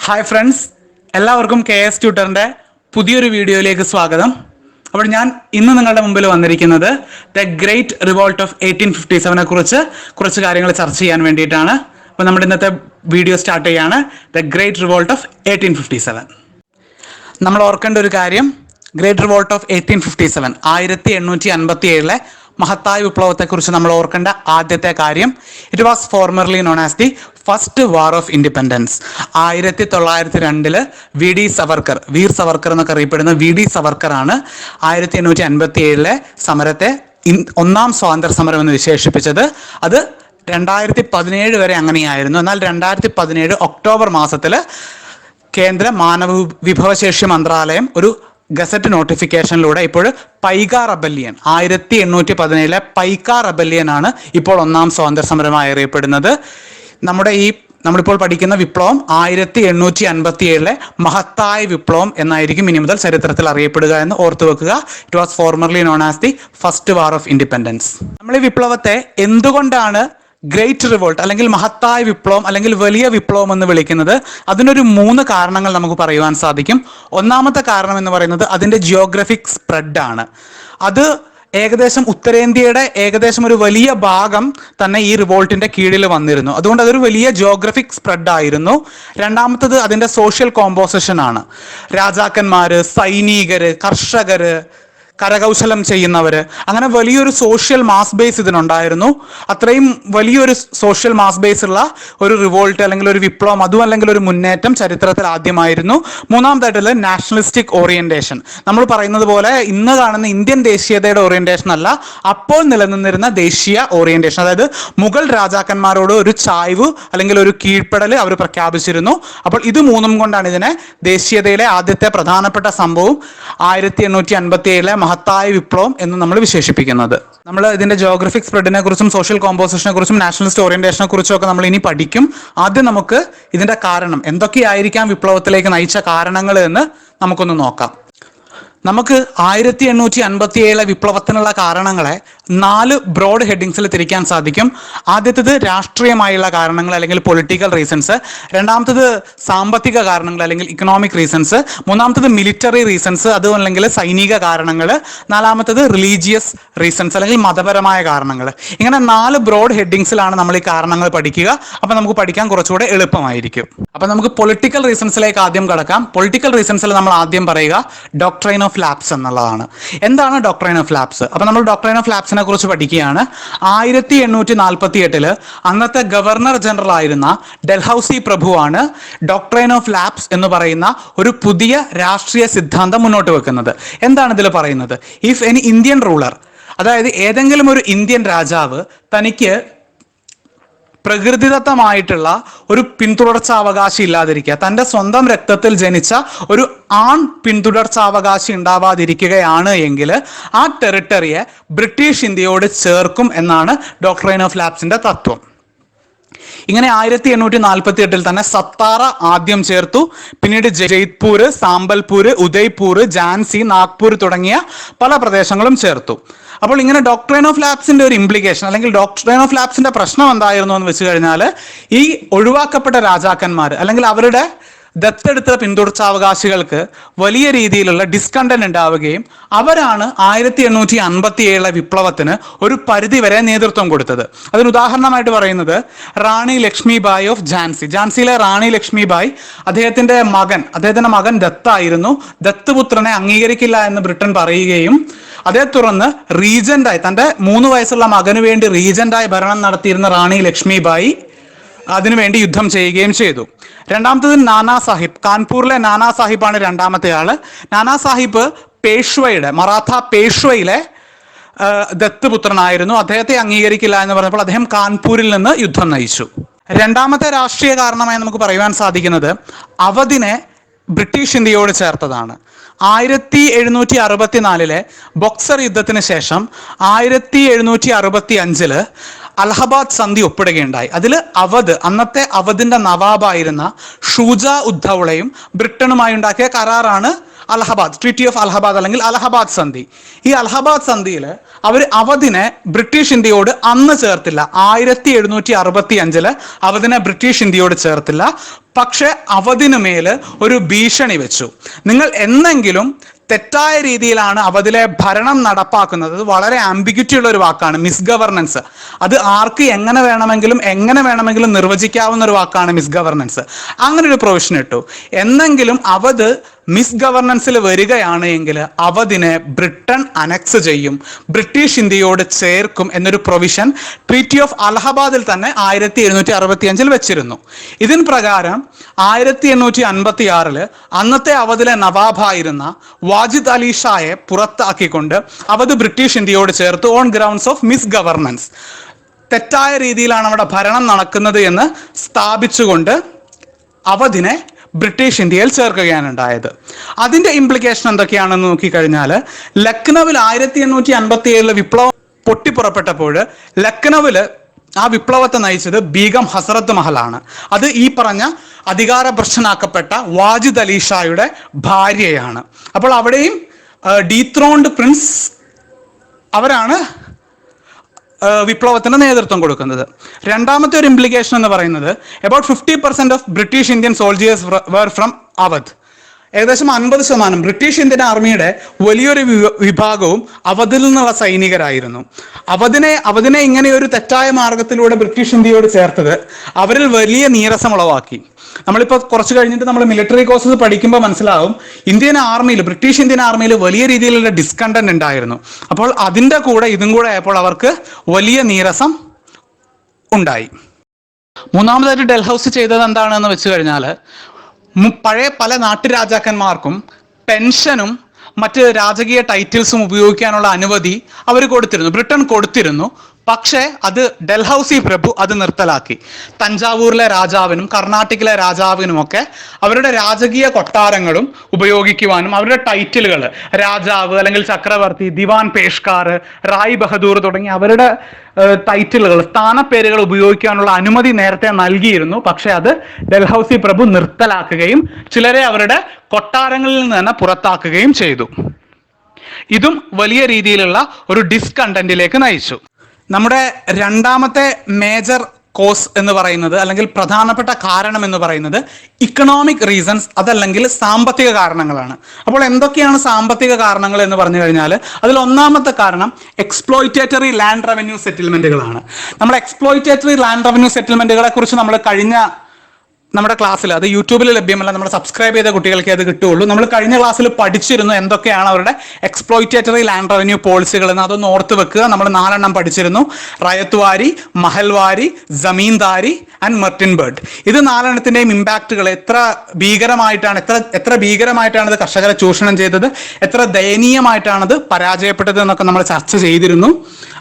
Hi friends, എല്ലാവർക്കും KAS ട്യൂട്ടറിൻ്റെ പുതിയൊരു വീഡിയോയിലേക്ക് സ്വാഗതം. അപ്പോൾ ഞാൻ ഇന്ന് നിങ്ങളുടെ മുമ്പിൽ വന്നിരിക്കുന്നത് ദ ഗ്രേറ്റ് റിവോൾട്ട് ഓഫ് 1857 കുറിച്ച് കുറച്ച് കാര്യങ്ങൾ ചർച്ച ചെയ്യാൻ വേണ്ടിയിട്ടാണ്. അപ്പോൾ നമ്മുടെ ഇന്നത്തെ വീഡിയോ സ്റ്റാർട്ട് ചെയ്യാണ്. The great revolt of 1857. നമ്മൾ ഓർക്കേണ്ട ഒരു കാര്യം, ഗ്രേറ്റ് റിവോൾട്ട് ഓഫ് 1857 1857 മഹത്തായ വിപ്ലവത്തെക്കുറിച്ച് നമ്മൾ ഓർക്കേണ്ട ആദ്യത്തെ കാര്യം, it was formerly known as the first war of independence. 1902 VD Savarkar, Veer Savarkar എന്നൊക്കെ അറിയപ്പെടുന്ന VD സവർക്കറാണ് 1857 സമരത്തെ ഒന്നാം സ്വാതന്ത്ര്യ സമരം എന്ന് വിശേഷിപ്പിച്ചത്. അത് 2017 വരെ അങ്ങനെയായിരുന്നു. എന്നാൽ 2017 ഒക്ടോബർ മാസത്തിൽ കേന്ദ്ര മാനവ വിഭവശേഷി മന്ത്രാലയം ഒരു ഗസറ്റ് നോട്ടിഫിക്കേഷനിലൂടെ ഇപ്പോൾ പൈക റെബല്ലിയൻ 1817 പൈക റെബല്ലിയൻ ആണ് ഇപ്പോൾ ഒന്നാം സ്വാതന്ത്ര്യ സമരമായി അറിയപ്പെടുന്നത്. നമ്മളിപ്പോൾ പഠിക്കുന്ന വിപ്ലവം 1857 മഹത്തായ വിപ്ലവം എന്നായിരിക്കും ഇനി മുതൽ ചരിത്രത്തിൽ അറിയപ്പെടുക എന്ന് ഓർത്തു വെക്കുക. It was formerly known as the first war of independence. നമ്മൾ ഈ വിപ്ലവത്തെ എന്തുകൊണ്ടാണ് ഗ്രേറ്റ് റിവോൾട്ട് അല്ലെങ്കിൽ മഹത്തായ വിപ്ലവം അല്ലെങ്കിൽ വലിയ വിപ്ലവം എന്ന് വിളിക്കുന്നത്? അതിനൊരു 3 കാരണങ്ങൾ നമുക്ക് പറയുവാൻ സാധിക്കും. ഒന്നാമത്തെ കാരണം എന്ന് പറയുന്നത് അതിൻ്റെ ജിയോഗ്രഫിക് സ്പ്രെഡ് ആണ്. അത് ഏകദേശം ഉത്തരേന്ത്യയുടെ ഏകദേശം ഒരു വലിയ ഭാഗം തന്നെ ഈ റിവോൾട്ടിന്റെ കീഴിൽ വന്നിരുന്നു. അതുകൊണ്ട് അതൊരു വലിയ ജിയോഗ്രഫിക് സ്പ്രെഡ് ആയിരുന്നു. രണ്ടാമത്തത് അതിൻ്റെ സോഷ്യൽ കോമ്പോസിഷൻ ആണ്. രാജാക്കന്മാര്, സൈനികര്, കർഷകര്, കരകൗശലം ചെയ്യുന്നവര്, അങ്ങനെ വലിയൊരു സോഷ്യൽ മാസ് ബേസ് ഇതിനുണ്ടായിരുന്നു. അത്രയും വലിയൊരു സോഷ്യൽ മാസ് ബേസ് ഉള്ള ഒരു റിവോൾട്ട് അല്ലെങ്കിൽ ഒരു വിപ്ലവം, അതും അല്ലെങ്കിൽ ഒരു മുന്നേറ്റം ചരിത്രത്തിൽ ആദ്യമായിരുന്നു. മൂന്നാമതായിട്ടുള്ള നാഷണലിസ്റ്റിക് ഓറിയന്റേഷൻ. നമ്മൾ പറയുന്നത് പോലെ ഇന്ന് കാണുന്ന ഇന്ത്യൻ ദേശീയതയുടെ ഓറിയന്റേഷൻ അല്ല, അപ്പോൾ നിലനിന്നിരുന്ന ദേശീയ ഓറിയന്റേഷൻ. അതായത് മുഗൾ രാജാക്കന്മാരോട് ഒരു ചായ്വ് അല്ലെങ്കിൽ ഒരു കീഴ്പ്പെടൽ അവർ പ്രഖ്യാപിച്ചിരുന്നു. അപ്പോൾ ഇത് മൂന്നും കൊണ്ടാണ് ഇതിനെ ദേശീയതയിലെ ആദ്യത്തെ പ്രധാനപ്പെട്ട സംഭവം 1857 മഹത്തായ വിപ്ലവം എന്ന് നമ്മൾ വിശേഷിപ്പിക്കുന്നത്. നമ്മൾ ഇതിന്റെ ജിയോഗ്രഫിക് സ്പ്രെഡിനെ കുറിച്ചും സോഷ്യൽ കോമ്പോസിഷനെ കുറിച്ചും നാഷണലിസ്റ്റ് ഓറിയന്റേഷനെ കുറിച്ചും ഒക്കെ നമ്മൾ ഇനി പഠിക്കും. ആദ്യം നമുക്ക് ഇതിന്റെ കാരണം, എന്തൊക്കെയായിരിക്കാം വിപ്ലവത്തിലേക്ക് നയിച്ച കാരണങ്ങൾ എന്ന് നമുക്കൊന്ന് നോക്കാം. നമുക്ക് 1857 വിപ്ലവത്തിനുള്ള കാരണങ്ങളെ 4 ബ്രോഡ് ഹെഡിങ്സിൽ തിരിക്കാൻ സാധിക്കും. ആദ്യത്തേത് രാഷ്ട്രീയമായുള്ള കാരണങ്ങൾ അല്ലെങ്കിൽ പൊളിറ്റിക്കൽ റീസൺസ്, രണ്ടാമത്തത് സാമ്പത്തിക കാരണങ്ങൾ അല്ലെങ്കിൽ ഇക്കണോമിക് റീസൺസ്, മൂന്നാമത്തത് മിലിറ്ററി റീസൺസ്, അതും അല്ലെങ്കിൽ സൈനിക കാരണങ്ങൾ, നാലാമത്തത് റിലീജിയസ് റീസൺസ് അല്ലെങ്കിൽ മതപരമായ കാരണങ്ങൾ. ഇങ്ങനെ 4 ബ്രോഡ് ഹെഡിങ്സിലാണ് നമ്മൾ ഈ കാരണങ്ങൾ പഠിക്കുക. അപ്പം നമുക്ക് പഠിക്കാൻ കുറച്ചുകൂടെ എളുപ്പമായിരിക്കും. അപ്പം നമുക്ക് പൊളിറ്റിക്കൽ റീസൺസിലേക്ക് ആദ്യം കടക്കാം. പൊളിറ്റിക്കൽ റീസൺസിൽ നമ്മൾ ആദ്യം പറയുക ഡോക്ട്രൈൻ ഓഫ് ലാപ്സ് എന്നുള്ളതാണ്. എന്താണ് ഡോക്ട്രൈൻ ഓഫ് ലാപ്സ്? അപ്പം നമ്മൾ ഡോക്ട്രൈൻ ഓഫ് ലാപ്സിനെ കുറിച്ച് പഠിക്കുകയാണ്. 1848 അന്നത്തെ ഗവർണർ ജനറൽ ആയിരുന്ന ഡൽഹൌസി പ്രഭുവാണ് ഡോക്ട്രൈൻ ഓഫ് ലാപ്സ് എന്ന് പറയുന്ന ഒരു പുതിയ രാഷ്ട്രീയ സിദ്ധാന്തം മുന്നോട്ട് വെക്കുന്നത്. എന്താണ് ഇതിൽ പറയുന്നത്? ഇഫ് എനി ഇന്ത്യൻ റൂളർ, അതായത് ഏതെങ്കിലും ഒരു ഇന്ത്യൻ രാജാവ് തനിക്ക് പ്രകൃതിദത്തമായിട്ടുള്ള ഒരു പിന്തുടർച്ചാവകാശി ഇല്ലാതിരിക്കുക, തൻ്റെ സ്വന്തം രക്തത്തിൽ ജനിച്ച ഒരു ആൺ പിന്തുടർച്ചാവകാശി ഉണ്ടാവാതിരിക്കുകയാണ് എങ്കിൽ ആ ടെറിട്ടറിയെ ബ്രിട്ടീഷ് ഇന്ത്യയോട് ചേർക്കും എന്നാണ് ഡോക്ട്രൈൻ ഓഫ് ലാപ്സിന്റെ തത്വം. ഇങ്ങനെ 1848 തന്നെ സത്താറ ആദ്യം ചേർത്തു. പിന്നീട് ജയ്പൂർ, സാമ്പൽപൂർ, ഉദയ്പൂർ, ഝാൻസി, നാഗ്പൂർ തുടങ്ങിയ പല പ്രദേശങ്ങളും ചേർത്തു. അപ്പോൾ ഇങ്ങനെ ഡോക്ട്രൈൻ ഓഫ് ലാപ്സിന്റെ ഒരു ഇംപ്ലിക്കേഷൻ അല്ലെങ്കിൽ ഡോക്ട്രൈൻ ഓഫ് ലാപ്സിന്റെ പ്രശ്നം എന്തായിരുന്നു എന്ന് വെച്ച് കഴിഞ്ഞാൽ, ഈ ഒഴിവാക്കപ്പെട്ട രാജാക്കന്മാർ അല്ലെങ്കിൽ അവരുടെ ദത്തെടുത്ത പിന്തുടർച്ചാവകാശികൾക്ക് വലിയ രീതിയിലുള്ള ഡിസ്കണ്ടന്റ് ഉണ്ടാവുകയും അവരാണ് 1857 വിപ്ലവത്തിന് ഒരു പരിധിവരെ നേതൃത്വം കൊടുത്തത്. അതിന് ഉദാഹരണമായിട്ട് പറയുന്നത് റാണി ലക്ഷ്മിബായി ഓഫ് ഝാൻസി. ഝാൻസിയിലെ റാണി ലക്ഷ്മിബായി, അദ്ദേഹത്തിന്റെ മകൻ ദത്തായിരുന്നു. ദത്തുപുത്രനെ അംഗീകരിക്കില്ല എന്ന് ബ്രിട്ടൻ പറയുകയും അതേ തുടർന്ന് റീജന്റായി, തൻ്റെ 3 വയസ്സുള്ള മകന് വേണ്ടി റീജന്റായി ഭരണം നടത്തിയിരുന്ന റാണി ലക്ഷ്മിബായി അതിനുവേണ്ടി യുദ്ധം ചെയ്യുകയും ചെയ്തു. രണ്ടാമത്തത് നാനാ സാഹിബ്, കാൺപൂരിലെ നാനാ സാഹിബാണ് രണ്ടാമത്തെ ആള്. നാനാ സാഹിബ് മറാത്ത പേഷ്വയിലെ ദത്തുപുത്രനായിരുന്നു. അദ്ദേഹത്തെ അംഗീകരിക്കില്ല എന്ന് പറഞ്ഞപ്പോൾ അദ്ദേഹം കാൺപൂരിൽ നിന്ന് യുദ്ധം നയിച്ചു. രണ്ടാമത്തെ രാഷ്ട്രീയ കാരണമായി നമുക്ക് പറയുവാൻ സാധിക്കുന്നത് അവധിനെ ബ്രിട്ടീഷ് ഇന്ത്യയോട് ചേർത്തതാണ്. 1764 ബോക്സർ യുദ്ധത്തിന് ശേഷം 1765 അലഹബാദ് സന്ധി ഒപ്പിടുകയുണ്ടായി. അതിൽ അന്നത്തെ അവധിന്റെ നവാബായിരുന്ന ഷൂജ ഉദ്ധൗളയും ബ്രിട്ടനുമായി ഉണ്ടാക്കിയ കരാറാണ് അലഹബാദ്, ട്രീറ്റി ഓഫ് അലഹബാദ് അല്ലെങ്കിൽ അലഹബാദ് സന്ധി. ഈ അലഹബാദ് സന്ധിയിൽ അവർ അവധിനെ ബ്രിട്ടീഷ് ഇന്ത്യയോട് അന്ന് ചേർത്തില്ല. 1765 അവധിനെ ബ്രിട്ടീഷ് ഇന്ത്യയോട് ചേർത്തില്ല. പക്ഷെ അവധിനു മേല് ഒരു ഭീഷണി വെച്ചു. നിങ്ങൾ എന്നെങ്കിലും തെറ്റായ രീതിയിലാണ് അവധിലെ ഭരണം നടപ്പാക്കുന്നത്, അത് വളരെ ആംബിഗ്യൂറ്റി ഉള്ള ഒരു വാക്കാണ്, മിസ്ഗവർണൻസ്. അത് ആർക്ക് എങ്ങനെ വേണമെങ്കിലും നിർവചിക്കാവുന്ന ഒരു വാക്കാണ് മിസ്ഗവർണൻസ്. അങ്ങനെ ഒരു പ്രൊവിഷൻ ഇട്ടു. എന്നെങ്കിലും അവധ് മിസ്ഗവർണൻസിൽ വരികയാണ് എങ്കിൽ അവധിനെ ബ്രിട്ടൻ അനക്സ് ചെയ്യും, ബ്രിട്ടീഷ് ഇന്ത്യയോട് ചേർക്കും എന്നൊരു പ്രൊവിഷൻ ട്രീറ്റി ഓഫ് അലഹബാദിൽ തന്നെ 1765 വെച്ചിരുന്നു. ഇതിൻ പ്രകാരം 1856 അന്നത്തെ അവധിലെ നവാബായിരുന്ന വാജിദ് അലി ഷായെ പുറത്താക്കിക്കൊണ്ട് അവധ് ബ്രിട്ടീഷ് ഇന്ത്യയോട് ചേർത്ത് on grounds of miss governance. തെറ്റായ രീതിയിലാണ് അവിടെ ഭരണം നടക്കുന്നത് എന്ന് സ്ഥാപിച്ചുകൊണ്ട് അവധിനെ ബ്രിട്ടീഷ് ഇന്ത്യയിൽ ചേർക്കുകയാണ് ഉണ്ടായത്. അതിന്റെ ഇംപ്ലിക്കേഷൻ എന്തൊക്കെയാണെന്ന് നോക്കിക്കഴിഞ്ഞാൽ, ലക്നൌവിൽ 1857 വിപ്ലവം പൊട്ടിപ്പുറപ്പെട്ടപ്പോൾ ലക്നൌവിൽ ആ വിപ്ലവത്തെ നയിച്ചത് ബീഗം ഹസരത്ത് മഹലാണ്. അത് ഈ പറഞ്ഞ അധികാരഭ്രഷ്ടനാക്കപ്പെട്ട വാജിദ് അലി ഷായുടെ ഭാര്യയാണ്. അപ്പോൾ അവിടെയും ഡീത്രോൺഡ് പ്രിൻസ് അവരാണ് വിപ്ലവത്തിന് നേതൃത്വം കൊടുക്കുന്നത്. രണ്ടാമത്തെ ഒരു ഇംപ്ലിക്കേഷൻ എന്ന് പറയുന്നത്, about 50% of British Indian soldiers were from Awadh. ഏകദേശം 50% ബ്രിട്ടീഷ് ഇന്ത്യൻ ആർമിയുടെ വലിയൊരു വിഭാഗവും അവധിൽ നിന്നുള്ള സൈനികരായിരുന്നു. അവധിനെ ഇങ്ങനെ ഒരു തെറ്റായ മാർഗത്തിലൂടെ ബ്രിട്ടീഷ് ഇന്ത്യയോട് ചേർത്തത് അവരിൽ വലിയ നീരസം ഉളവാക്കി. നമ്മളിപ്പോൾ കുറച്ച് കഴിഞ്ഞിട്ട് നമ്മൾ മിലിറ്ററി കോഴ്സസ് പഠിക്കുമ്പോൾ മനസ്സിലാവും, ബ്രിട്ടീഷ് ഇന്ത്യൻ ആർമിയിൽ വലിയ രീതിയിലുള്ള ഡിസ്കണ്ടന്റ് ഉണ്ടായിരുന്നു. അപ്പോൾ അതിൻ്റെ കൂടെ ഇതും കൂടെ ആയപ്പോൾ അവർക്ക് വലിയ നീരസം ഉണ്ടായി. മൂന്നാമതായിട്ട് ഡൽഹൌസി ചെയ്തത് എന്താണെന്ന് വെച്ച് കഴിഞ്ഞാൽ, പഴയ പല നാട്ടുരാജാക്കന്മാർക്കും പെൻഷനും മറ്റ് രാജകീയ ടൈറ്റിൽസും ഉപയോഗിക്കാനുള്ള അനുമതി അവർ കൊടുത്തിരുന്നു, ബ്രിട്ടൻ കൊടുത്തിരുന്നു. പക്ഷേ അത് ഡൽഹൌസി പ്രഭു അത് നിർത്തലാക്കി. തഞ്ചാവൂരിലെ രാജാവിനും കർണാട്ടിക്കിലെ രാജാവിനുമൊക്കെ അവരുടെ രാജകീയ കൊട്ടാരങ്ങളും ഉപയോഗിക്കുവാനും അവരുടെ ടൈറ്റിലുകൾ രാജാവ് അല്ലെങ്കിൽ ചക്രവർത്തി, ദിവാൻ പേഷ്കാർ, റായ് ബഹദൂർ തുടങ്ങി അവരുടെ ടൈറ്റിലുകൾ, സ്ഥാനപ്പേരുകൾ ഉപയോഗിക്കാനുള്ള അനുമതി നേരത്തെ നൽകിയിരുന്നു. പക്ഷെ അത് ഡൽഹൌസി പ്രഭു നിർത്തലാക്കുകയും ചിലരെ അവരുടെ കൊട്ടാരങ്ങളിൽ നിന്ന് തന്നെ പുറത്താക്കുകയും ചെയ്തു. ഇതും വലിയ രീതിയിലുള്ള ഒരു ഡിസ്കണ്ടന്റിലേക്ക് നയിച്ചു. നമ്മുടെ രണ്ടാമത്തെ മേജർ കോസ് എന്ന് പറയുന്നത്, അല്ലെങ്കിൽ പ്രധാനപ്പെട്ട കാരണം എന്ന് പറയുന്നത് ഇക്കണോമിക് റീസൺസ്, അതല്ലെങ്കിൽ സാമ്പത്തിക കാരണങ്ങളാണ്. അപ്പോൾ എന്തൊക്കെയാണ് സാമ്പത്തിക കാരണങ്ങൾ എന്ന് പറഞ്ഞു കഴിഞ്ഞാൽ, അതിൽ ഒന്നാമത്തെ കാരണം എക്സ്പ്ലോയിറ്റേറ്ററി ലാൻഡ് റവന്യൂ സെറ്റിൽമെന്റുകളാണ്. നമ്മൾ എക്സ്പ്ലോയിറ്റേറ്ററി ലാൻഡ് റവന്യൂ സെറ്റിൽമെന്റുകളെ കുറിച്ച് നമ്മൾ നമ്മുടെ ക്ലാസ്സിൽ, അത് യൂട്യൂബിൽ ലഭ്യമല്ല, നമ്മൾ സബ്സ്ക്രൈബ് ചെയ്ത കുട്ടികൾക്ക് അത് കിട്ടുകയുള്ളൂ. നമ്മൾ കഴിഞ്ഞ ക്ലാസ്സിൽ പഠിച്ചിരുന്നു എന്തൊക്കെയാണ് അവരുടെ എക്സ്പ്ലോയിറ്റേറ്ററി ലാൻഡ് റവന്യൂ പോളിസികൾ എന്ന്. അതൊന്ന് ഓർത്ത് വെക്കുക. നമ്മൾ 4 എണ്ണം പഠിച്ചിരുന്നു: റയത്ത്വാരി, മഹൽവാരി, ജമീന്ദാരി ആൻഡ് മെർട്ടിൻബേർഡ്. ഇത് 4 എണ്ണത്തിന്റെയും ഇമ്പാക്റ്റുകൾ എത്ര ഭീകരമായിട്ടാണ് ഇത് കർഷകരെ ചൂഷണം ചെയ്തത്, എത്ര ദയനീയമായിട്ടാണ് ഇത് പരാജയപ്പെട്ടത് എന്നൊക്കെ നമ്മൾ ചർച്ച ചെയ്തിരുന്നു.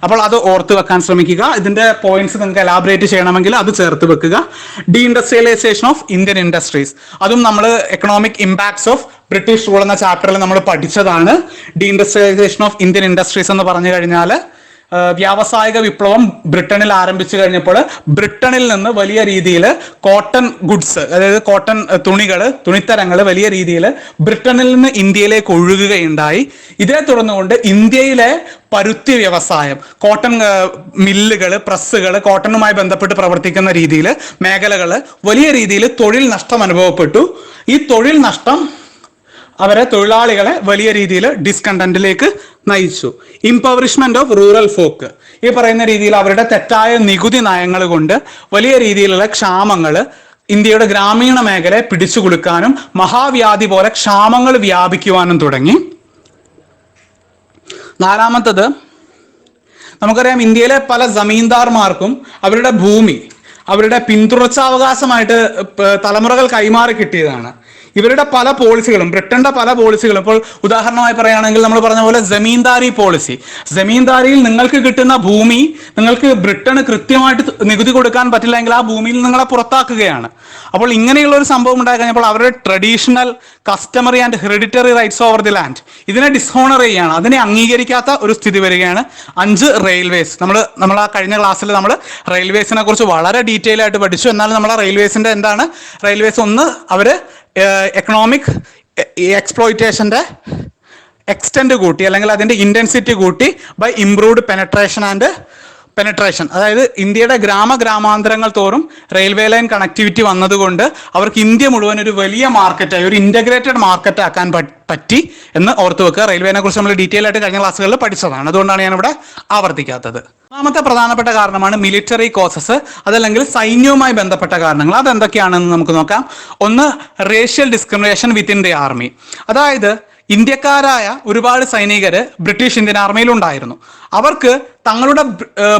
അപ്പോൾ അത് ഓർത്ത് വെക്കാൻ ശ്രമിക്കുക. ഇതിന്റെ പോയിന്റ്സ് നിങ്ങൾക്ക് എലാബറേറ്റ് ചെയ്യണമെങ്കിൽ അത് ചേർത്ത് വെക്കുക. Deindustrialisation of Indian industries, അതും നമ്മൾ economic impacts of British rule എന്ന ചാപ്റ്ററിൽ നമ്മൾ പഠിച്ചതാണ്. Deindustrialisation of Indian industries എന്ന് പറഞ്ഞു കഴിഞ്ഞാൽ, വ്യാവസായിക വിപ്ലവം ബ്രിട്ടനിൽ ആരംഭിച്ചു കഴിഞ്ഞപ്പോൾ ബ്രിട്ടനിൽ നിന്ന് വലിയ രീതിയിൽ കോട്ടൺ ഗുഡ്സ്, അതായത് കോട്ടൺ തുണിത്തരങ്ങൾ വലിയ രീതിയിൽ ബ്രിട്ടനിൽ നിന്ന് ഇന്ത്യയിലേക്ക് ഒഴുകുകയുണ്ടായി. ഇതേ തുടർന്നുകൊണ്ട് ഇന്ത്യയിലെ പരുത്തി വ്യവസായം, കോട്ടൺ മില്ലുകൾ, പ്രസ്സുകൾ, കോട്ടണുമായി ബന്ധപ്പെട്ട് പ്രവർത്തിക്കുന്ന മേഖലകൾ വലിയ രീതിയിൽ തൊഴിൽ നഷ്ടം അനുഭവപ്പെട്ടു. ഈ തൊഴിൽ നഷ്ടം തൊഴിലാളികളെ വലിയ രീതിയിൽ ഡിസ്കണ്ടന്റിലേക്ക് നയിച്ചു. ഇംപവറിഷ്മെന്റ് ഓഫ് റൂറൽ ഫോക്ക്, ഈ പറയുന്ന രീതിയിൽ അവരുടെ തെറ്റായ നികുതി നയങ്ങൾ കൊണ്ട് വലിയ രീതിയിലുള്ള ക്ഷാമങ്ങൾ ഇന്ത്യയുടെ ഗ്രാമീണ മേഖലയെ പിടിച്ചു കുലുക്കാനും മഹാവ്യാധി പോലെ ക്ഷാമങ്ങൾ വ്യാപിക്കുവാനും തുടങ്ങി. നാലാമത്തത്, നമുക്കറിയാം ഇന്ത്യയിലെ പല ജമീന്ദാർമാർക്കും അവരുടെ ഭൂമി അവരുടെ പിന്തുടർച്ചാവകാശമായിട്ട് തലമുറകൾ കൈമാറി കിട്ടിയതാണ്. ഇവരുടെ പല പോളിസികളും, ബ്രിട്ടന്റെ പല പോളിസികളും, ഇപ്പോൾ ഉദാഹരണമായി പറയുകയാണെങ്കിൽ നമ്മൾ പറഞ്ഞ പോലെ ജമീന്ദാരി പോളിസി, ജമീന്ദാരിയിൽ നിങ്ങൾക്ക് കിട്ടുന്ന ഭൂമി നിങ്ങൾക്ക് ബ്രിട്ടന് കൃത്യമായിട്ട് നികുതി കൊടുക്കാൻ പറ്റില്ലെങ്കിൽ ആ ഭൂമിയിൽ നിങ്ങളെ പുറത്താക്കുകയാണ്. അപ്പോൾ ഇങ്ങനെയുള്ള ഒരു സംഭവം ഉണ്ടായി കഴിഞ്ഞപ്പോൾ അവരുടെ traditional customary and hereditary rights over the land ഇതിനെ ഡിസ്ഹോണർ ചെയ്യുകയാണ്, അതിനെ അംഗീകരിക്കാത്ത ഒരു സ്ഥിതി വരികയാണ്. 5 റെയിൽവേസ്, നമ്മൾ ആ കഴിഞ്ഞ ക്ലാസ്സിൽ നമ്മൾ റെയിൽവേസിനെ കുറിച്ച് വളരെ ഡീറ്റെയിൽ ആയിട്ട് പഠിച്ചു. എന്നാൽ നമ്മൾ റെയിൽവേസിന്റെ റെയിൽവേസ് ഒന്ന് അവർ എക്കണോമിക് ഈ എക്സ്പ്ലോയിറ്റേഷൻ്റെ എക്സ്റ്റെൻഡ് കൂട്ടി അല്ലെങ്കിൽ അതിൻ്റെ ഇൻറ്റൻസിറ്റി കൂട്ടി ബൈ ഇംപ്രൂവ്ഡ് പെനട്രേഷൻ, അതായത് ഇന്ത്യയുടെ ഗ്രാമാന്തരങ്ങൾ തോറും റെയിൽവേ ലൈൻ കണക്ടിവിറ്റി വന്നതുകൊണ്ട് അവർക്ക് ഇന്ത്യ മുഴുവൻ ഒരു വലിയ മാർക്കറ്റായി, ഒരു ഇൻറ്റഗ്രേറ്റഡ് മാർക്കറ്റ് ആക്കാൻ പറ്റി എന്ന് ഓർത്ത് വെക്കുക. റെയിൽവേനെ കുറിച്ച് നമ്മൾ ഡീറ്റെയിൽ ആയിട്ട് കഴിഞ്ഞ ക്ലാസ്സുകളിൽ പഠിച്ചതാണ്, അതുകൊണ്ടാണ് ഞാനിവിടെ ആവർത്തിക്കാത്തത്. മൂന്നാമത്തെ പ്രധാനപ്പെട്ട കാരണമാണ് മിലിറ്ററി കോസസ്, അതല്ലെങ്കിൽ സൈന്യവുമായി ബന്ധപ്പെട്ട കാരണങ്ങൾ. അതെന്തൊക്കെയാണെന്ന് നമുക്ക് നോക്കാം. ഒന്ന്, racial discrimination within the army. അതായത് ഇന്ത്യക്കാരായ ഒരുപാട് സൈനികര് ബ്രിട്ടീഷ് ഇന്ത്യൻ ആർമിയിൽ ഉണ്ടായിരുന്നു. അവർക്ക് തങ്ങളുടെ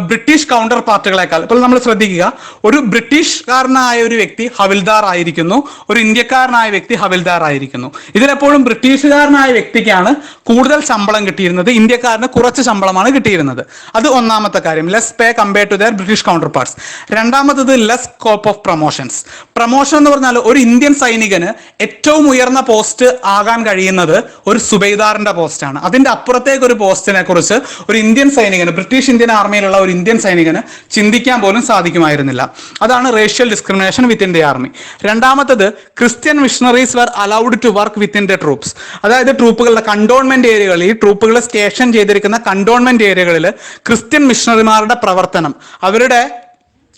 ബ്രിട്ടീഷ് കൗണ്ടർ പാർട്ടുകളെക്കാൾ, ഇപ്പോൾ നമ്മൾ ശ്രദ്ധിക്കുക, ഒരു ബ്രിട്ടീഷുകാരനായ ഒരു വ്യക്തി ഹവിൽദാർ ആയിരിക്കുന്നു, ഒരു ഇന്ത്യക്കാരനായ വ്യക്തി ഹവിൽദാർ ആയിരിക്കുന്നു. ഇതിലെപ്പോഴും ബ്രിട്ടീഷുകാരനായ വ്യക്തിക്കാണ് കൂടുതൽ ശമ്പളം കിട്ടിയിരുന്നത്, ഇന്ത്യക്കാരന് കുറച്ച് ശമ്പളമാണ് കിട്ടിയിരുന്നത്. അത് ഒന്നാമത്തെ കാര്യം, less pay compared to their British counterparts. രണ്ടാമത്തത് less scope of promotions. Promotion എന്ന് പറഞ്ഞാൽ ഒരു ഇന്ത്യൻ സൈനികന് ഏറ്റവും ഉയർന്ന പോസ്റ്റ് ആകാൻ കഴിയുന്നത് ഒരു സുബൈദാറിന്റെ പോസ്റ്റാണ്. അതിന്റെ അപ്പുറത്തേക്ക് ഒരു പോസ്റ്റിനെ കുറിച്ച് ഒരു ഇന്ത്യൻ സൈനികന്, ബ്രിട്ടീഷ് ഇന്ത്യൻ ആർമിയിലുള്ള ഒരു ഇന്ത്യൻ സൈനികന് ചിന്തിക്കാൻ പോലും സാധിക്കുമായിരുന്നില്ല. അതാണ് racial discrimination within the army. രണ്ടാമത്തത്, Christian missionaries were allowed to work within the troops. അതായത് ട്രൂപ്പുകളുടെ കണ്ടോൺമെന്റ് ഏരിയകളിൽ, ഈ ട്രൂപ്പുകൾ സ്റ്റേഷൻ ചെയ്തിരിക്കുന്ന കണ്ടോൺമെന്റ് ഏരിയകളിൽ ക്രിസ്ത്യൻ മിഷണറിമാരുടെ പ്രവർത്തനം, അവരുടെ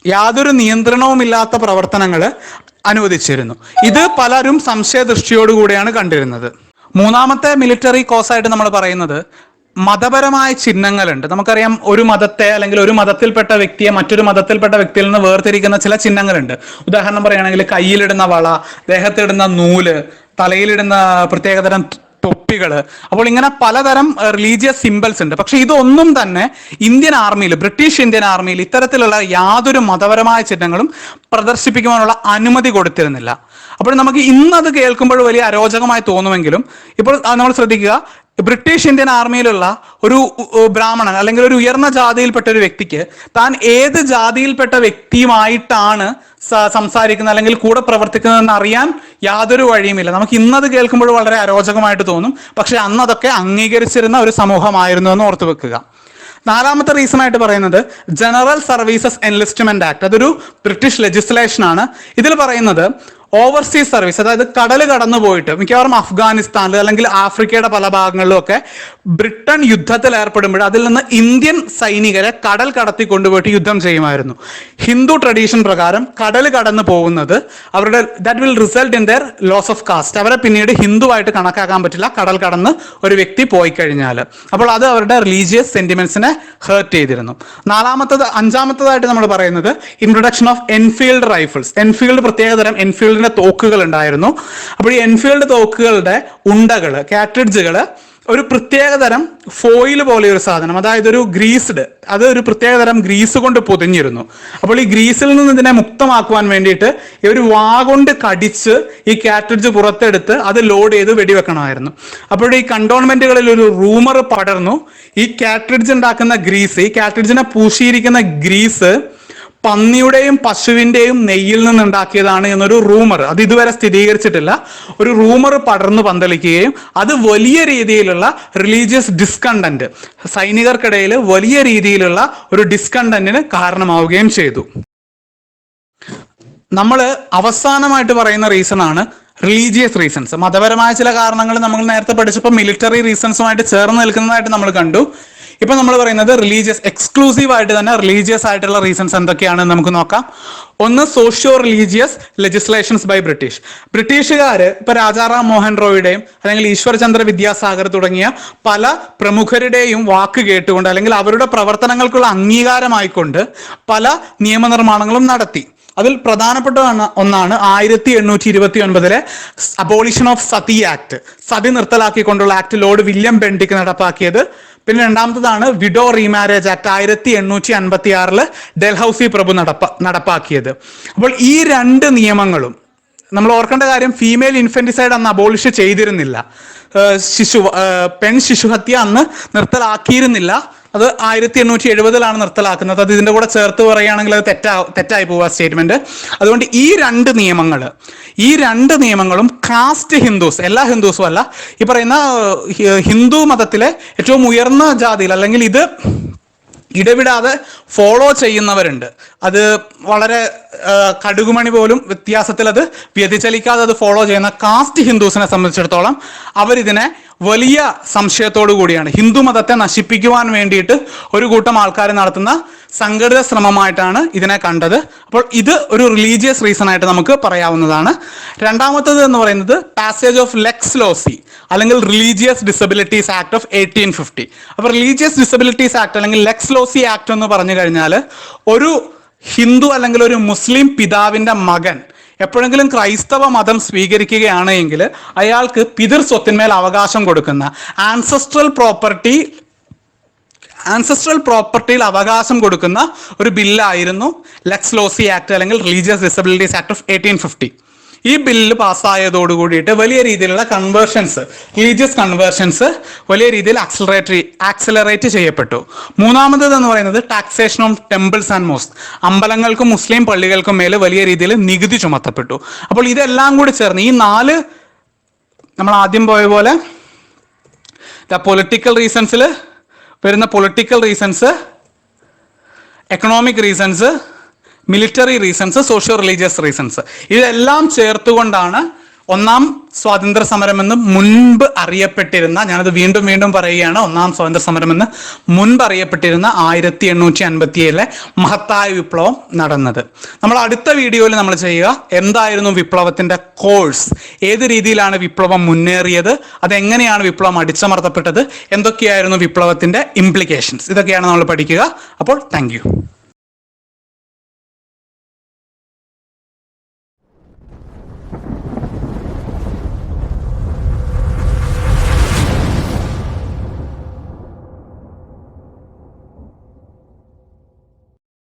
യാതൊരു നിയന്ത്രണവുമില്ലാത്ത പ്രവർത്തനങ്ങൾ അനുവദിച്ചിരുന്നു. ഇത് പലരും സംശയദൃഷ്ടിയോടുകൂടിയാണ് കണ്ടിരുന്നത്. മൂന്നാമത്തെ മിലിറ്ററി കോസായിട്ട് നമ്മൾ പറയുന്നത് മതപരമായ ചിഹ്നങ്ങളുണ്ട്. നമുക്കറിയാം, ഒരു മതത്തെ അല്ലെങ്കിൽ ഒരു മതത്തിൽപ്പെട്ട വ്യക്തിയെ മറ്റൊരു മതത്തിൽപ്പെട്ട വ്യക്തിയിൽ നിന്ന് വേർതിരിക്കുന്ന ചില ചിഹ്നങ്ങളുണ്ട്. ഉദാഹരണം പറയുകയാണെങ്കിൽ കയ്യിലിടുന്ന വള, ദേഹത്തിടുന്ന നൂല്, തലയിലിടുന്ന പ്രത്യേകതരം തൊപ്പികൾ. അപ്പോൾ ഇങ്ങനെ പലതരം റിലീജിയസ് സിംബൽസ് ഉണ്ട്. പക്ഷെ ഇതൊന്നും തന്നെ ഇന്ത്യൻ ആർമിയിൽ, ബ്രിട്ടീഷ് ഇന്ത്യൻ ആർമിയിൽ ഇത്തരത്തിലുള്ള യാതൊരു മതപരമായ ചിഹ്നങ്ങളും പ്രദർശിപ്പിക്കുവാനുള്ള അനുമതി കൊടുത്തിരുന്നില്ല. അപ്പോൾ നമുക്ക് ഇന്നത് കേൾക്കുമ്പോൾ വലിയ അരോചകമായി തോന്നുമെങ്കിലും ഇപ്പോൾ നമ്മൾ ശ്രദ്ധിക്കുക, ബ്രിട്ടീഷ് ഇന്ത്യൻ ആർമിയിലുള്ള ഒരു ബ്രാഹ്മണൻ അല്ലെങ്കിൽ ഒരു ഉയർന്ന ജാതിയിൽപ്പെട്ട ഒരു വ്യക്തിക്ക് താൻ ഏത് ജാതിയിൽപ്പെട്ട വ്യക്തിയുമായിട്ടാണ് സംസാരിക്കുന്നത് അല്ലെങ്കിൽ കൂടെ പ്രവർത്തിക്കുന്നതെന്ന് അറിയാൻ യാതൊരു വഴിയുമില്ല. നമുക്ക് ഇന്നത് കേൾക്കുമ്പോൾ വളരെ അരോചകമായിട്ട് തോന്നും, പക്ഷെ അന്ന് അതൊക്കെ അംഗീകരിച്ചിരുന്ന ഒരു സമൂഹമായിരുന്നു എന്ന് ഓർത്തു വെക്കുക. നാലാമത്തെ റീസൺ ആയിട്ട് പറയുന്നത് ജനറൽ സർവീസസ് എൻലിസ്റ്റ്മെന്റ് ആക്ട്. അതൊരു ബ്രിട്ടീഷ് ലെജിസ്ലേഷൻ ആണ്. ഇതിൽ പറയുന്നത് ഓവർസീസ് സർവീസ്, അതായത് കടൽ കടന്നു പോയിട്ട് മിക്കവാറും അഫ്ഗാനിസ്ഥാനിൽ അല്ലെങ്കിൽ ആഫ്രിക്കയുടെ പല ഭാഗങ്ങളിലും ഒക്കെ ബ്രിട്ടൻ യുദ്ധത്തിൽ ഏർപ്പെടുമ്പോൾ അതിൽ നിന്ന് ഇന്ത്യൻ സൈനികരെ കടൽ കടത്തി കൊണ്ടുപോയിട്ട് യുദ്ധം ചെയ്യുമായിരുന്നു. ഹിന്ദു ട്രഡീഷൻ പ്രകാരം കടൽ കടന്നു പോകുന്നത് അവരുടെ that will result in their loss of caste. അവരെ പിന്നീട് ഹിന്ദുവായിട്ട് കണക്കാക്കാൻ പറ്റില്ല കടൽ കടന്ന് ഒരു വ്യക്തി പോയി കഴിഞ്ഞാൽ. അപ്പോൾ അത് അവരുടെ റിലീജിയസ് സെന്റിമെന്റ്സിനെ ഹേർട്ട് ചെയ്തിരുന്നു. അഞ്ചാമത്തതായിട്ട് നമ്മൾ പറയുന്നത് introduction of Enfield rifles. Enfield പ്രത്യേകതരം എൻഫീൽഡിന്റെ തോക്കുകൾ ഉണ്ടായിരുന്നു. അപ്പോൾ ഈ എൻഫീൽഡ് തോക്കുകളുടെ ഉണ്ടകൾ, കാട്രിഡ്ജുകൾ ഒരു പ്രത്യേകതരം ഫോയിൽ പോലെ ഒരു സാധനം, അതായത് ഒരു ഗ്രീസ്ഡ്, അത് ഒരു പ്രത്യേകതരം ഗ്രീസ് കൊണ്ട് പൊതിഞ്ഞിരുന്നു. അപ്പോൾ ഈ ഗ്രീസിൽ നിന്ന് ഇതിനെ മുക്തമാക്കുവാൻ വേണ്ടിയിട്ട് ഒരു വാ കൊണ്ട് കടിച്ച് ഈ കാട്രിഡ്ജ് പുറത്തെടുത്ത് അത് ലോഡ് ചെയ്ത് വെടിവെക്കണമായിരുന്നു. അപ്പോൾ ഈ കണ്ടോൺമെന്റുകളിൽ ഒരു റൂമർ പടർന്നു, ഈ കാട്രിഡ്ജ് ഉണ്ടാക്കുന്ന ഗ്രീസ്, ഈ കാട്രിഡ്ജിനെ പൂശിയിരിക്കുന്ന ഗ്രീസ് പന്നിയുടെയും പശുവിന്റെയും നെയ്യിൽ നിന്നുണ്ടാക്കിയതാണ് എന്നൊരു റൂമർ, അത് ഇതുവരെ സ്ഥിരീകരിച്ചിട്ടില്ല, ഒരു റൂമർ പടർന്നു പന്തലിക്കുകയും അത് വലിയ രീതിയിലുള്ള റിലീജിയസ് ഡിസ്കണ്ടന്റ്, സൈനികർക്കിടയിൽ വലിയ രീതിയിലുള്ള ഒരു ഡിസ്കണ്ടന്റിന് കാരണമാവുകയും ചെയ്തു. നമ്മൾ അവസാനമായിട്ട് പറയുന്ന റീസൺ ആണ് റിലീജിയസ് റീസൺസ്. മതപരമായ ചില കാരണങ്ങൾ നമ്മൾ നേരത്തെ പഠിച്ചപ്പോൾ മിലിറ്ററി റീസൺസുമായിട്ട് ചേർന്ന് നിൽക്കുന്നതായിട്ട് നമ്മൾ കണ്ടു. ഇപ്പൊ നമ്മൾ പറയുന്നത് റിലീജിയസ്, എക്സ്ക്ലൂസീവ് ആയിട്ട് തന്നെ റിലീജിയസ് ആയിട്ടുള്ള റീസൺസ് എന്തൊക്കെയാണെന്ന് നമുക്ക് നോക്കാം. ഒന്ന്, socio religious legislations by British. ബ്രിട്ടീഷുകാർ ഇപ്പൊ രാജാറാം മോഹൻ റോയുടെയും അല്ലെങ്കിൽ ഈശ്വർ ചന്ദ്ര വിദ്യാസാഗർ തുടങ്ങിയ പല പ്രമുഖരുടെയും വാക്ക് കേട്ടുകൊണ്ട് അല്ലെങ്കിൽ അവരുടെ പ്രവർത്തനങ്ങൾക്കുള്ള അംഗീകാരമായിക്കൊണ്ട് പല നിയമനിർമ്മാണങ്ങളും നടത്തി. അതിൽ പ്രധാനപ്പെട്ട ഒന്നാണ് 1829 abolition of Sati act, Sati നിർത്തലാക്കിക്കൊണ്ടുള്ള ആക്ട് ലോർഡ് വില്യം ബെൻഡിക്ക് നടപ്പാക്കിയത്. പിന്നെ രണ്ടാമത്തതാണ് വിഡോ റീമാരേജ് ആക്ട് 1856 ഡൽഹൌസി പ്രഭു നടപ്പാക്കിയത്. അപ്പോൾ ഈ രണ്ട് നിയമങ്ങളും നമ്മൾ ഓർക്കേണ്ട കാര്യം, ഫീമെയിൽ ഇൻഫന്റിസൈഡ് അന്ന് അബോളിഷ് ചെയ്തിരുന്നില്ല, പെൺ ശിശുഹത്യ അന്ന് നിർത്തലാക്കിയിരുന്നില്ല. അത് 1870 നിർത്തലാക്കുന്നത്. അത് ഇതിന്റെ കൂടെ ചേർത്ത് പറയുകയാണെങ്കിൽ അത് തെറ്റായി പോവുക സ്റ്റേറ്റ്മെന്റ്. അതുകൊണ്ട് ഈ രണ്ട് നിയമങ്ങളും കാസ്റ്റ് ഹിന്ദുസ്, എല്ലാ ഹിന്ദുസും അല്ല, ഈ പറയുന്ന ഹിന്ദു മതത്തിലെ ഏറ്റവും ഉയർന്ന ജാതിയിൽ അല്ലെങ്കിൽ ഇത് ഇടവിടാതെ ഫോളോ ചെയ്യുന്നവരുണ്ട്. അത് വളരെ കടുകുമണി പോലും വ്യത്യാസത്തിൽ അത് വ്യതിചലിക്കാതെ അത് ഫോളോ ചെയ്യുന്ന കാസ്റ്റ് ഹിന്ദുസിനെ സംബന്ധിച്ചിടത്തോളം അവരിതിനെ വലിയ സംശയത്തോടു കൂടിയാണ്, ഹിന്ദു മതത്തെ നശിപ്പിക്കുവാൻ വേണ്ടിയിട്ട് ഒരു കൂട്ടം ആൾക്കാർ നടത്തുന്ന സംഘടിത ശ്രമമായിട്ടാണ് ഇതിനെ കണ്ടത്. അപ്പോൾ ഇത് ഒരു റിലീജിയസ് റീസൺ ആയിട്ട് നമുക്ക് പറയാവുന്നതാണ്. രണ്ടാമത്തത് എന്ന് പറയുന്നത് പാസേജ് ഓഫ് ലെക്സ് ലോസി അല്ലെങ്കിൽ റിലീജിയസ് ഡിസബിലിറ്റീസ് ആക്ട് ഓഫ് 1850. അപ്പോൾ റിലീജിയസ് ഡിസബിലിറ്റീസ് ആക്ട് അല്ലെങ്കിൽ ലെക്സ് ലോസി ആക്ട് എന്ന് പറഞ്ഞു കഴിഞ്ഞാൽ ഒരു ഹിന്ദു അല്ലെങ്കിൽ ഒരു മുസ്ലിം പിതാവിന്റെ മകൻ എപ്പോഴെങ്കിലും ക്രൈസ്തവ മതം സ്വീകരിക്കുകയാണ് എങ്കിൽ അയാൾക്ക് പിതൃ സ്വത്തിന്മേൽ അവകാശം കൊടുക്കുന്ന ആൻസസ്ട്രൽ പ്രോപ്പർട്ടിയിൽ അവകാശം കൊടുക്കുന്ന ഒരു ബില്ലായിരുന്നു ലെക്സ് ലോസി ആക്ട് അല്ലെങ്കിൽ റിലീജിയസ് ഡിസബിലിറ്റീസ് ആക്ട് ഓഫ് 1850. ഈ ബില്ല് പാസ്സായതോടു കൂടിയിട്ട് വലിയ രീതിയിലുള്ള കൺവേർഷൻസ്, റിലീജിയസ് കൺവേർഷൻസ് വലിയ രീതിയിൽ ആക്സിലറേറ്റ് ചെയ്യപ്പെട്ടു. മൂന്നാമത് എന്ന് പറയുന്നത് taxation of temples and mosque, അമ്പലങ്ങൾക്കും മുസ്ലിം പള്ളികൾക്കും മേൽ വലിയ രീതിയിൽ നികുതി ചുമത്തപ്പെട്ടു. അപ്പോൾ ഇതെല്ലാം കൂടി ചേർന്ന് ഈ 4 നമ്മൾ ആദ്യം പോയ പോലെ പൊളിറ്റിക്കൽ റീസൺസിൽ വരുന്ന political reasons, economic reasons, military reasons, socio religious reasons, ഇതെല്ലാം ചേർത്തുകൊണ്ടാണ് ഒന്നാം സ്വാതന്ത്ര്യ സമരമെന്ന് മുൻപ് അറിയപ്പെട്ടിരുന്ന, ഞാനത് വീണ്ടും വീണ്ടും പറയുകയാണ്, ഒന്നാം സ്വാതന്ത്ര്യ സമരമെന്ന് മുൻപ് അറിയപ്പെട്ടിരുന്ന 1857 മഹത്തായ വിപ്ലവം നടന്നത്. നമ്മൾ അടുത്ത വീഡിയോയിൽ നമ്മൾ ചെയ്യുക എന്തായിരുന്നു വിപ്ലവത്തിന്റെ കോഴ്സ്, ഏത് രീതിയിലാണ് വിപ്ലവം മുന്നേറിയത്, അതെങ്ങനെയാണ് വിപ്ലവം അടിച്ചമർത്തപ്പെട്ടത്, എന്തൊക്കെയായിരുന്നു വിപ്ലവത്തിന്റെ ഇംപ്ലിക്കേഷൻസ്, ഇതൊക്കെയാണ് നമ്മൾ പഠിക്കുക. അപ്പോൾ താങ്ക് യു.